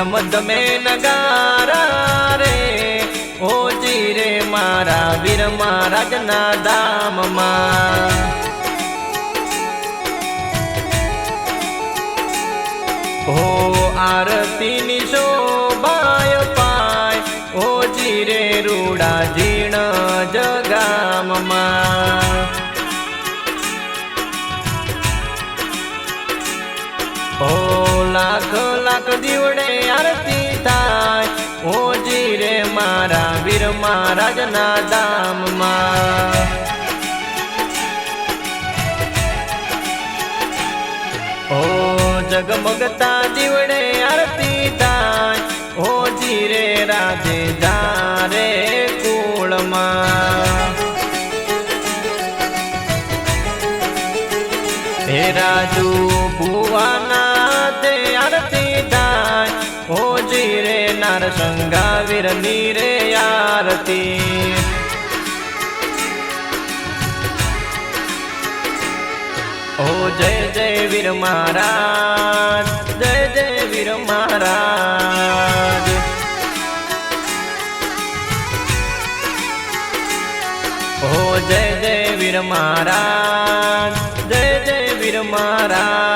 ધમ ધમે નગારા રે ઓજી રે મારા વીર મહારાજના ધામમાં હો આરતીની શોભાય પાય ઓજી રે રૂડા જીણ જગામમાં ઓ લાખ લાખ દીવડે આરતી થાય ઓજી રે મારા વીર મહારાજના ધામમાં ઓ જગમગતા દીવડે આરતી થાય ઓજી રે રાજે ધારે કુળમાં હે રાજુ ભુવાના તે આરતી થાય ઓજી રે નારસંગા વીરની રે આરતી ઓ જય જય વીર મહારાજ જય જય વીર મહારાજ ઓ જય જય વીર મહારાજ જય જય વીર મહારાજ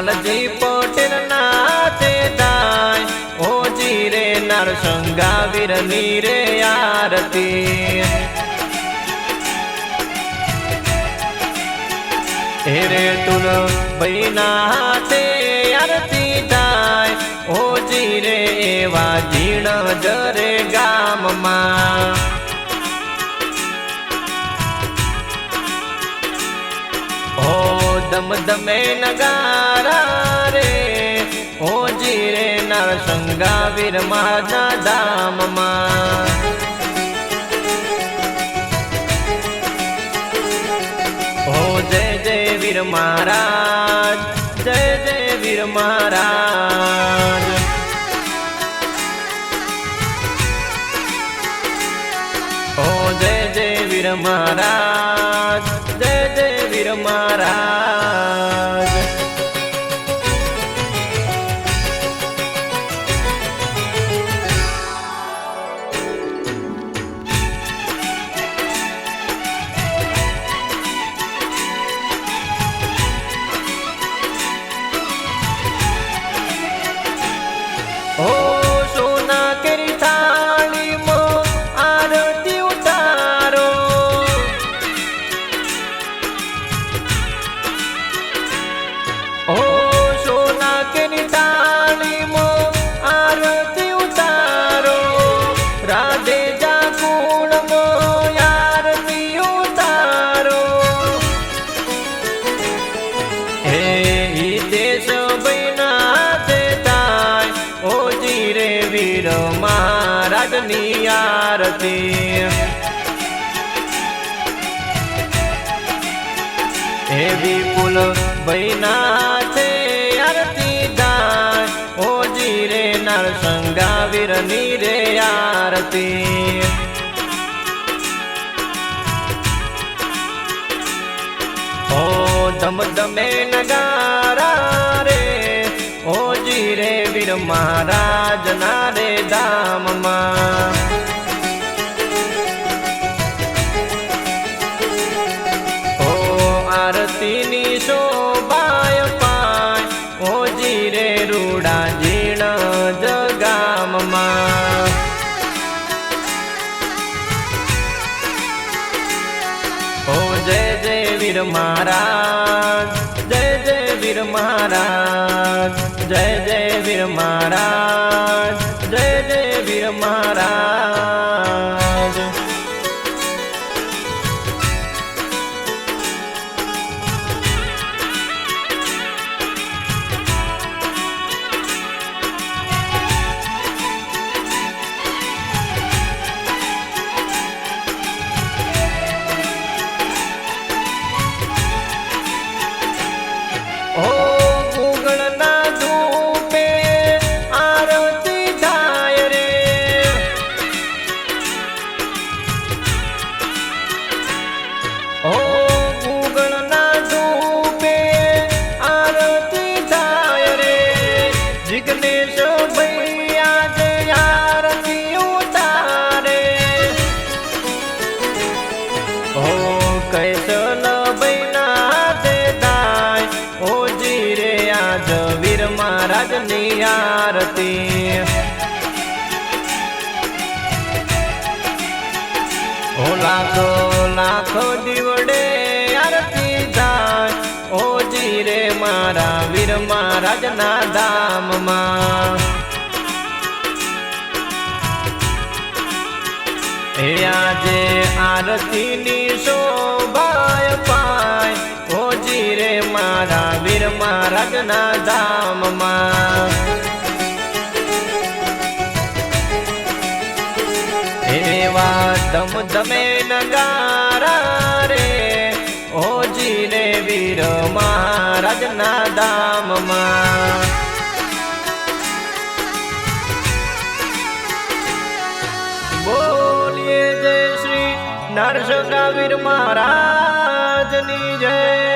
લાલજી પટેલ નાથે થાય ઓજી રે નારસંગા વીરની રે આરતી રે તુલ ભાઈના હાથે આરતી થાય ઓજી રે એવા જીણ જરે ગામમાં ધમ ધમે નગારા રે ઓજી રે નારસંગા વીર મહારાજના ધામમાં ઓ જય જય વીર મહારાજ જય જય વીર મહારાજ ઓ જય જય વીર મહારાજ જય જય વીર મહારાજ ઓ સોના કેરી થાળીમાં આરતી ઉતારો ઓ સોના કેરી થાળીમાં આરતી ઉતારો રાધે જાગુણમાં આરતી ઉતારો હે દેશ વીર મહારાજની આરતી હે વિપુલ ભાઈના છે આરતી થાય ઓજી રે નારસંગા વીરની રે આરતી ઓ ધમ ધમે નગારા રે ઓજી રે વીર મહારાજના રે ધામમાં ઓ આરતીની શોભાય પાય ઓજી રે રૂડા જીણ જગામમાં ઓ જય જય વીર મહારાજ જય જય વીર વીર મહારાજ, જય જય વીર મહારાજ, જય જય વીર મહારાજ. જિગ્નેશ ભૈયા જે આરતી ઉતારે, ઓ કૈસલ ભૈના તે દાય, ઓ જીરે આજ વીર મહારાજની આરતી. ઓ લાખો લાખો દીવડે આરતી થાય, ઓ જીરે મારા વીર મહારાજના ધામમાં. હે આજે આરતીની શોભાય પાય, ઓ જીરે મારા વીર મહારાજના ધામમાં. એવા ધમધમે નગારા રે, ઓ જીરે વીર મહારાજના ધામમાં. બોલીએ જય શ્રી નરસિંહ વીર મહારાજની જય.